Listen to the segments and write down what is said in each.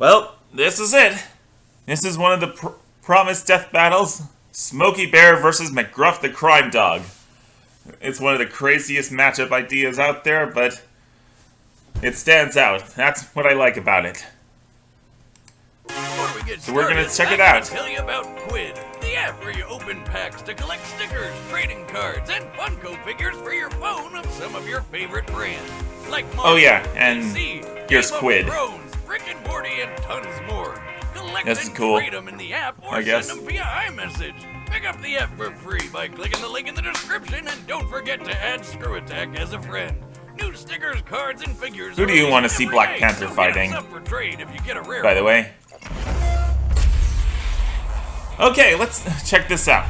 Well, this is it. This is one of the promised death battles. Smokey Bear versus McGruff the Crime Dog. It's one of the craziest matchup ideas out there, but it stands out. That's what I like about it. So we're gonna check it out. Tell you about Quid, the app where you open packs to collect stickers, trading cards, and Funko figures for your phone of some of your favorite brands, like Marvel, oh yeah, and DC, here's Quid. Thrones, Rick and Morty, and tons more. Collect This is and cool. trade them in the app, or I guess. send them via iMessage. Pick up the app for free by clicking the link in the description, and don't forget to add ScrewAttack as a friend. New stickers, cards, and figures. Who do you want to see Black Panther fighting? By the way. Okay, let's check this out.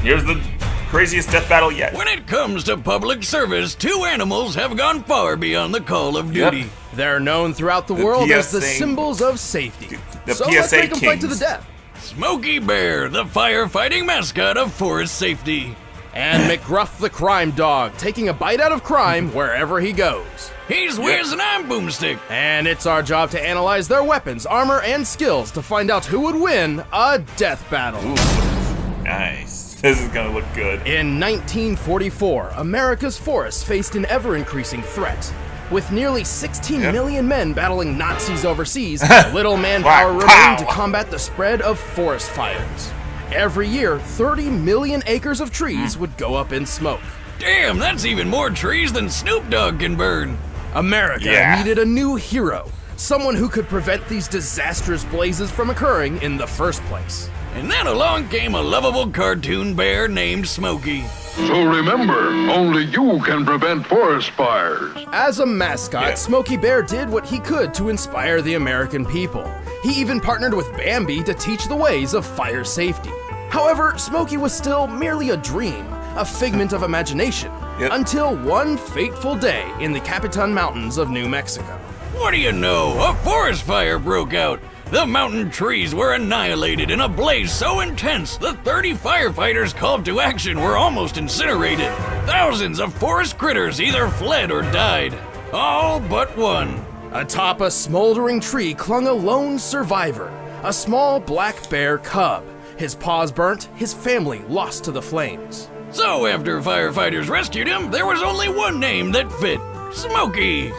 Here's the craziest death battle yet. When it comes to public service, two animals have gone far beyond the call of duty. Yep. They're known throughout the world as the symbols of safety. The so PSA let's make them fight to the kings. death. Smokey Bear, the firefighting mascot of forest safety. And McGruff the Crime Dog, taking a bite out of crime wherever he goes. He's Wiz and I'm Boomstick. And it's our job to analyze their weapons, armor, and skills to find out who would win a death battle. Ooh, nice. This is gonna look good. In 1944, America's forests faced an ever-increasing threat. With nearly 16 million men battling Nazis overseas, little manpower remained to combat the spread of forest fires. Every year, 30 million acres of trees would go up in smoke. Damn, that's even more trees than Snoop Dogg can burn. America needed a new hero, someone who could prevent these disastrous blazes from occurring in the first place. And then along came a lovable cartoon bear named Smokey. So remember, only you can prevent forest fires. As a mascot, Smokey Bear did what he could to inspire the American people. He even partnered with Bambi to teach the ways of fire safety. However, Smokey was still merely a dream, a figment of imagination, until one fateful day in the Capitan Mountains of New Mexico. What do you know? A forest fire broke out. The mountain trees were annihilated in a blaze so intense the 30 firefighters called to action were almost incinerated. Thousands of forest critters either fled or died. All but one. Atop a smoldering tree clung a lone survivor, a small black bear cub. His paws burnt, his family lost to the flames. So after firefighters rescued him, there was only one name that fit. Smokey.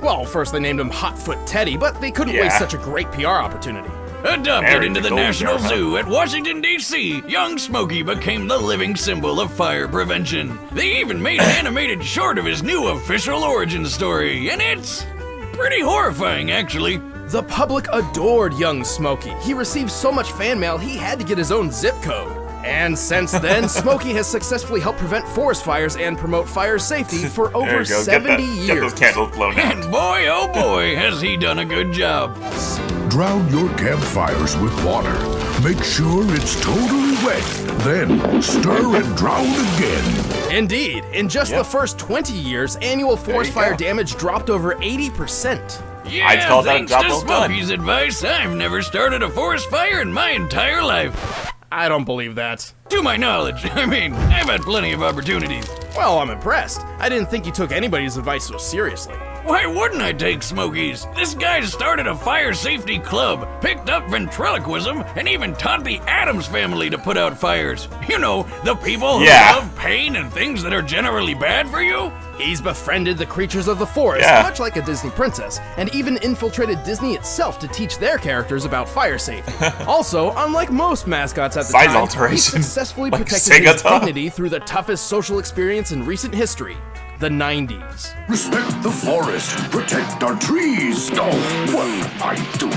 Well, first they named him Hotfoot Teddy, but they couldn't waste such a great PR opportunity. Adopted into the National Zoo at Washington, D.C., young Smokey became the living symbol of fire prevention. They even made an animated short of his new official origin story, and it's pretty horrifying, actually. The public adored young Smokey. He received so much fan mail, he had to get his own zip code. And since then, Smokey has successfully helped prevent forest fires and promote fire safety for over 70 years. Get those candles blown out. And boy, oh boy, has he done a good job. Drown your campfires with water. Make sure it's totally wet. Then stir and drown again. Indeed, in just the first 20 years, annual forest fire damage dropped over 80%. Yeah, I'd call that a thanks job to well done. Smokey's advice, I've never started a forest fire in my entire life. I don't believe that. To my knowledge, I mean, I've had plenty of opportunities. Well, I'm impressed. I didn't think you took anybody's advice so seriously. Why wouldn't I take Smokey's? This guy started a fire safety club, picked up ventriloquism, and even taught the Addams family to put out fires. You know, the people who love pain and things that are generally bad for you. He's befriended the creatures of the forest, much like a Disney princess, and even infiltrated Disney itself to teach their characters about fire safety. Also, unlike most mascots at the time, he successfully protected his dignity through the toughest social experience in recent history, the 90s. Respect the forest. Protect our trees. Oh, what am I doing?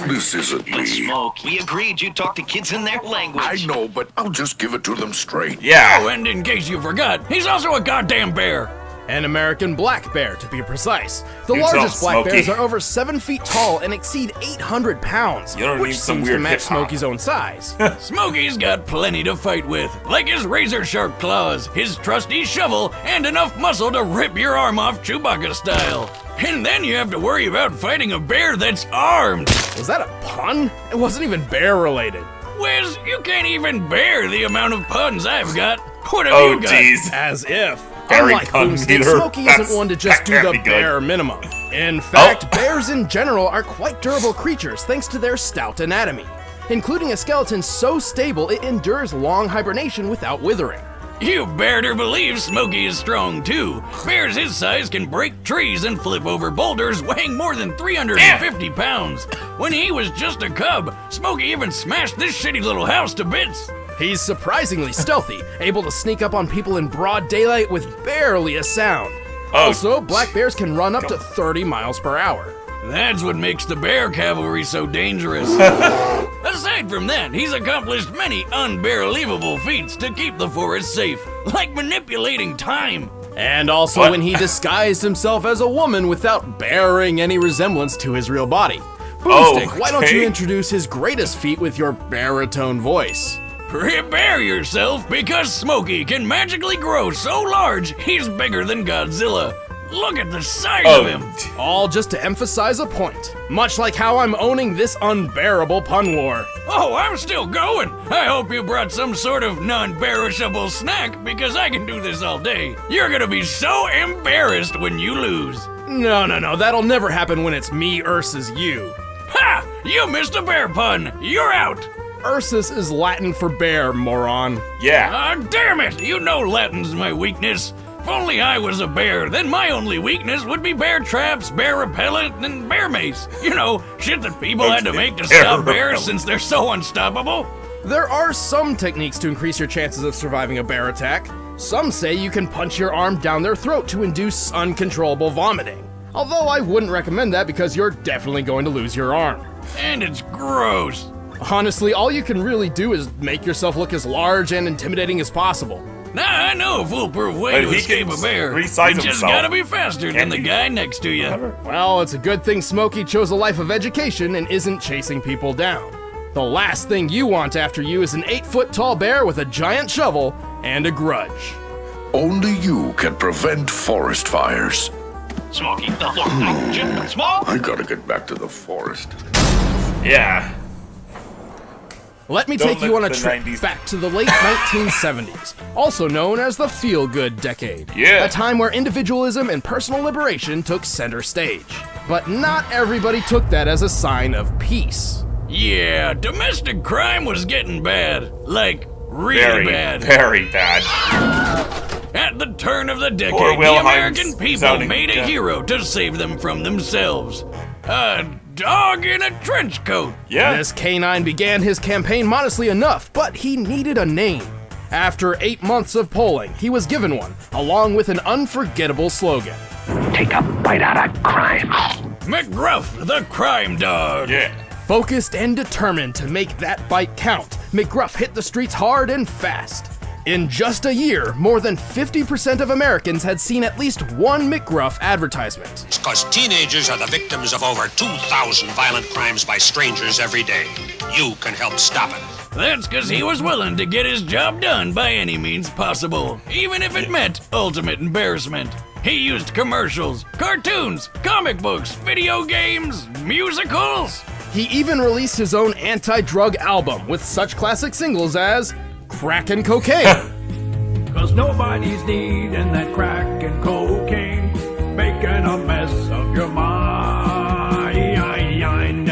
This isn't me. Smoke, we agreed you'd talk to kids in their language. I know, but I'll just give it to them straight. Oh, and in case you forgot, he's also a goddamn bear. An American black bear, to be precise. The largest black bears are over 7 feet tall and exceed 800 pounds, which seems to match Smokey's own size. Smokey's got plenty to fight with, like his razor-sharp claws, his trusty shovel, and enough muscle to rip your arm off Chewbacca style. And then you have to worry about fighting a bear that's armed. Was that a pun? It wasn't even bear-related. Wiz, you can't even bear the amount of puns I've got. What have you got? Jeez. As if. Very Unlike Boomstick, Smokey isn't one to just do the bare minimum. In fact, bears in general are quite durable creatures thanks to their stout anatomy, including a skeleton so stable it endures long hibernation without withering. You better believe Smokey is strong too. Bears his size can break trees and flip over boulders weighing more than 350 pounds. When he was just a cub, Smokey even smashed this shitty little house to bits. He's surprisingly stealthy, able to sneak up on people in broad daylight with barely a sound. Also, black bears can run up to 30 miles per hour. That's what makes the bear cavalry so dangerous. Aside from that, he's accomplished many unbelievable feats to keep the forest safe, like manipulating time. And also when he disguised himself as a woman without bearing any resemblance to his real body. Boomstick, why don't you introduce his greatest feat with your baritone voice? Prepare yourself, because Smokey can magically grow so large he's bigger than Godzilla. Look at the size of him! All just to emphasize a point. Much like how I'm owning this unbearable pun war. Oh, I'm still going! I hope you brought some sort of non-perishable snack, because I can do this all day. You're gonna be so embarrassed when you lose. No, that'll never happen when it's me versus you. Ha! You missed a bear pun! You're out! Ursus is Latin for bear, moron. Yeah. Ah, damn it! You know Latin's my weakness. If only I was a bear, then my only weakness would be bear traps, bear repellent, and bear mace. You know, shit that people had to make to stop bears since they're so unstoppable. There are some techniques to increase your chances of surviving a bear attack. Some say you can punch your arm down their throat to induce uncontrollable vomiting. Although I wouldn't recommend that because you're definitely going to lose your arm. And it's gross. Honestly, all you can really do is make yourself look as large and intimidating as possible. Now I know a foolproof way to escape a bear. You just gotta be faster than the guy next to you. Well, it's a good thing Smokey chose a life of education and isn't chasing people down. The last thing you want after you is an 8-foot-tall bear with a giant shovel and a grudge. Only you can prevent forest fires. Smokey, look, Smoke! I gotta get back to the forest. Yeah. Let me take you on a trip back to the late 1970s, also known as the feel-good decade. Yeah. A time where individualism and personal liberation took center stage. But not everybody took that as a sign of peace. Yeah, domestic crime was getting bad. Like, really bad. Very bad. At the turn of the decade, Poor the American people made a hero to save them from themselves. A dog in a trench coat. Yeah. This canine began his campaign modestly enough, but he needed a name. After 8 months of polling, he was given one, along with an unforgettable slogan. Take a bite out of crime. McGruff the Crime Dog. Yeah. Focused and determined to make that bite count, McGruff hit the streets hard and fast. In just a year, more than 50% of Americans had seen at least one McGruff advertisement. It's because teenagers are the victims of over 2,000 violent crimes by strangers every day. You can help stop it. That's because he was willing to get his job done by any means possible, even if it meant ultimate embarrassment. He used commercials, cartoons, comic books, video games, musicals. He even released his own anti-drug album with such classic singles as Crack and Cocaine. Cause nobody's needing that crack and cocaine, making a mess of your mind.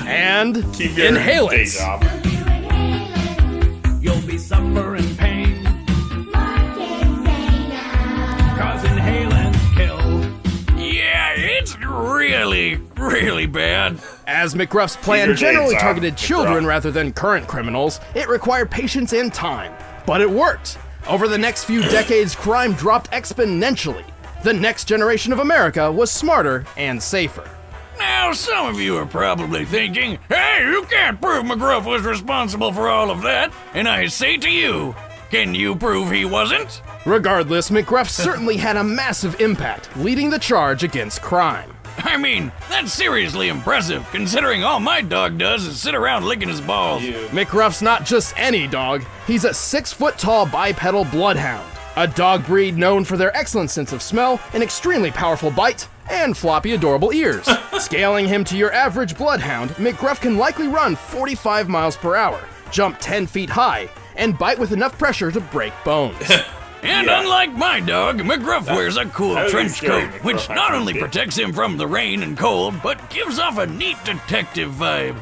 And Keep your Inhalants. You'll be suffering pain. Cause inhalants kill. Yeah, it's really, really bad. As McGruff's plan generally targeted children rather than current criminals, it required patience and time. But it worked. Over the next few decades, crime dropped exponentially. The next generation of America was smarter and safer. Now, some of you are probably thinking, hey, you can't prove McGruff was responsible for all of that. And I say to you, can you prove he wasn't? Regardless, McGruff certainly had a massive impact, leading the charge against crime. I mean, that's seriously impressive, considering all my dog does is sit around licking his balls. McGruff's not just any dog. He's a 6-foot-tall bipedal bloodhound, a dog breed known for their excellent sense of smell, an extremely powerful bite, and floppy, adorable ears. Scaling him to your average bloodhound, McGruff can likely run 45 miles per hour, jump 10 feet high, and bite with enough pressure to break bones. And Yeah. unlike my dog, McGruff wears a cool that would be trench scary, coat, McGruff, which I not think only it. protects him from the rain and cold, but gives off a neat detective vibe.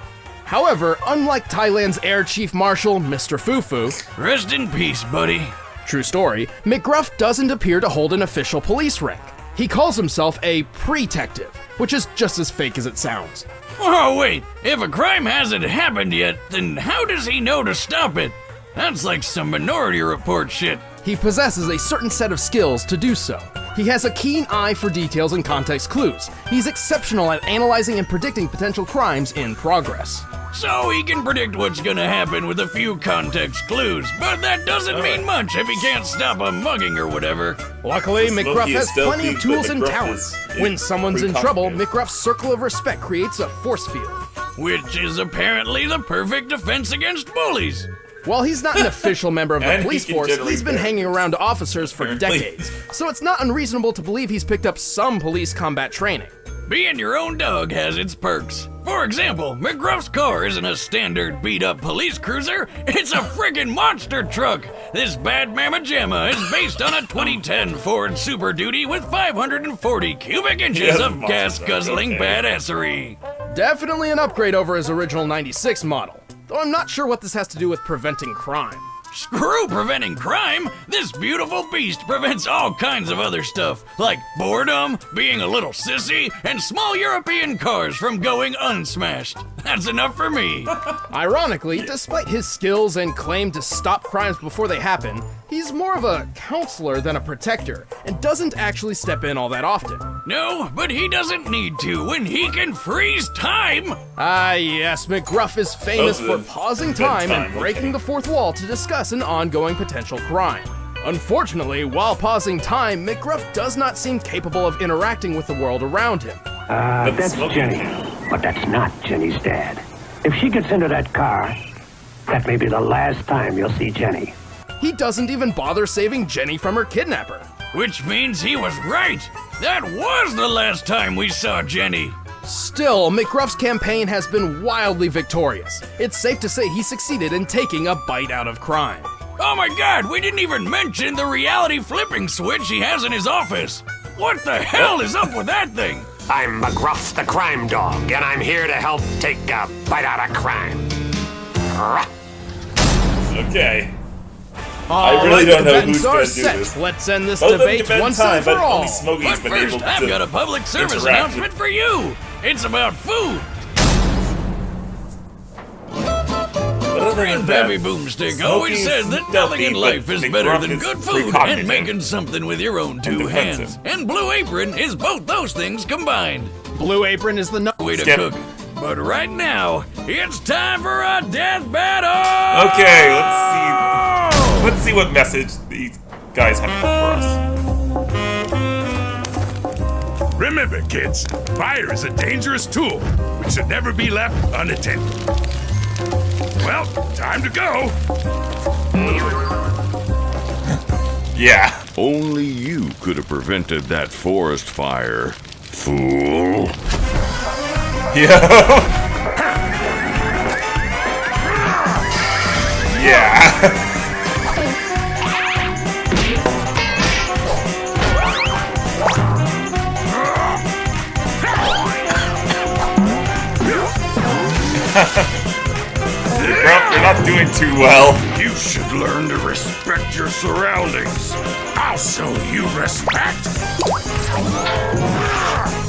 However, unlike Thailand's Air Chief Marshal, Mr. Fufu, Rest in peace, buddy. true story, McGruff doesn't appear to hold an official police rank. He calls himself a pretective, which is just as fake as it sounds. Oh, wait. If a crime hasn't happened yet, then how does he know to stop it? That's like some Minority Report shit. He possesses a certain set of skills to do so. He has a keen eye for details and context clues. He's exceptional at analyzing and predicting potential crimes in progress. So he can predict what's gonna happen with a few context clues, but that doesn't mean much if he can't stop a mugging or whatever. Luckily, So McGruff Smokey is has plenty of stealthy, tools but and McGruff talents. is When someone's in trouble, precognitive. McGruff's circle of respect creates a force field. Which is apparently the perfect defense against bullies. While he's not an official member of the And he police can force, generate he's been barriers. hanging around officers for Apparently. decades, so it's not unreasonable to believe he's picked up some police combat training. Being your own dog has its perks. For example, McGruff's car isn't a standard beat-up police cruiser, it's a friggin' monster truck! This bad mamma jamma is based on a 2010 Ford Super Duty with 540 cubic inches Yeah, of monster gas-guzzling truck, okay. badassery. Definitely an upgrade over his original 96 model, though I'm not sure what this has to do with preventing crime. Screw preventing crime! This beautiful beast prevents all kinds of other stuff, like boredom, being a little sissy, and small European cars from going unsmashed. That's enough for me. Ironically, despite his skills and claim to stop crimes before they happen, he's more of a counselor than a protector, and doesn't actually step in all that often. No, but he doesn't need to when he can freeze time! Ah yes, McGruff is famous Those for are the pausing good time time, and breaking okay. the fourth wall to discuss an ongoing potential crime. Unfortunately, while pausing time, McGruff does not seem capable of interacting with the world around him. That's Smokey Jenny. Bear. But that's not Jenny's dad. If she gets into that car, that may be the last time you'll see Jenny. He doesn't even bother saving Jenny from her kidnapper. Which means he was right! That was the last time we saw Jenny! Still, McGruff's campaign has been wildly victorious. It's safe to say he succeeded in taking a bite out of crime. Oh my god, we didn't even mention the reality flipping switch he has in his office! What the hell is up with that thing? I'm McGruff the Crime Dog, and I'm here to help take a bite out of crime. Rah. Okay. I really don't know who's gonna do this. Let's end this Both of them debate can once time, and for but all. only Smokey's But been first, able I've to got a public service interact announcement for you! It's about food! with Babby Boomstick always Smokey's said that nothing stealthy, in but life is better McGruff than is good food precognitive and making something with your own and two defensive. hands. And Blue Apron is both those things combined. Blue Apron is the Way to Skip. cook. But right now, it's time for a death battle! Okay, let's see what message these guys have for us. Remember, kids, fire is a dangerous tool which should never be left unattended. Well, time to go. Yeah. Only you could have prevented that forest fire, fool. Yeah. Yeah. Well, you're not doing too well. You should learn to respect your surroundings. I'll show you respect.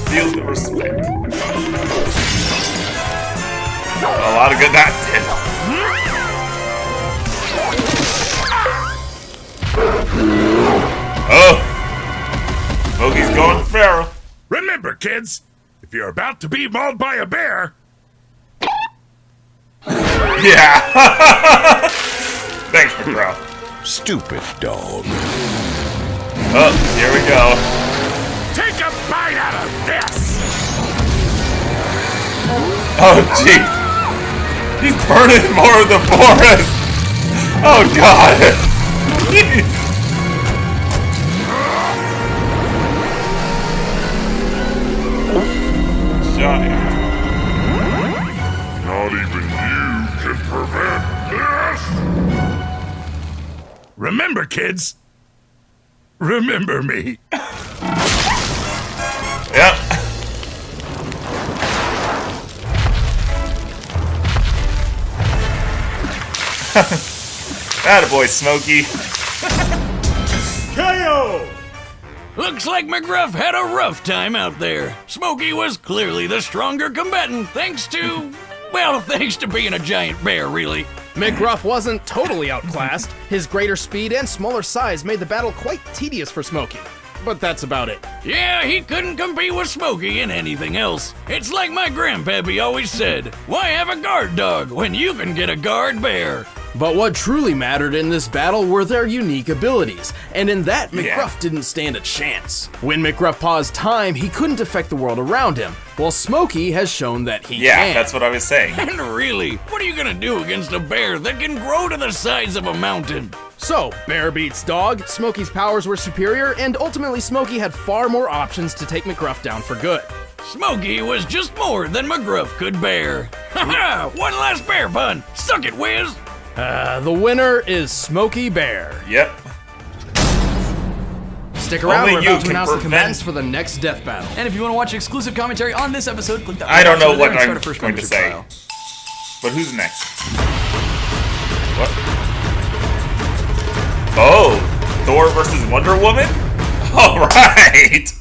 Feel the respect. A lot of good that did. Oh. Smokey's going feral. Remember, kids, if you're about to be mauled by a bear, Yeah. Thanks, McGruff. Stupid dog. Oh, here we go. take a bite out of this. Oh, jeez. He's burning more of the forest. Oh, God. Giant. Not even you can prevent this. Remember, kids, remember me. Yep. Attaboy, Smokey. KO! Looks like McGruff had a rough time out there. Smokey was clearly the stronger combatant thanks to being a giant bear, really. McGruff wasn't totally outclassed. His greater speed and smaller size made the battle quite tedious for Smokey. But that's about it. Yeah, he couldn't compete with Smokey in anything else. It's like my grandpappy always said, why have a guard dog when you can get a guard bear? But what truly mattered in this battle were their unique abilities, and in that, McGruff didn't stand a chance. When McGruff paused time, he couldn't affect the world around him, while Smokey has shown that he can. Yeah, that's what I was saying. And really, what are you gonna do against a bear that can grow to the size of a mountain? So, bear beats dog, Smokey's powers were superior, and ultimately Smokey had far more options to take McGruff down for good. Smokey was just more than McGruff could bear. Ha-ha! One last bear pun! Suck it, Wiz! The winner is Smokey Bear. Yep. Stick around, Only we're you about to can announce the prevent- combatants for the next death battle. And if you want to watch exclusive commentary on this episode, click that I don't know over what there and I'm start a first going to membership say. trial. But who's next? What? Oh, Thor versus Wonder Woman? Alright!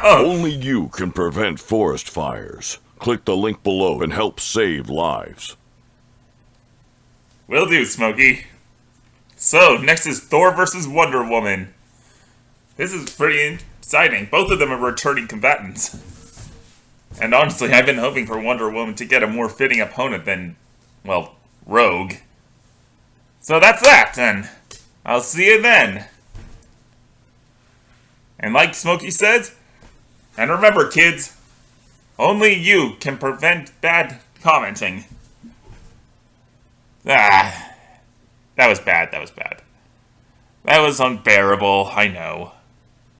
Only you can prevent forest fires. Click the link below and help save lives. Will do, Smokey. So, next is Thor versus Wonder Woman. This is pretty exciting. Both of them are returning combatants. And honestly, I've been hoping for Wonder Woman to get a more fitting opponent than, well, Rogue. So that's that, then. I'll see you then. And like Smokey says, and remember, kids, only you can prevent bad commenting. That was bad, that was bad. That was unbearable, I know.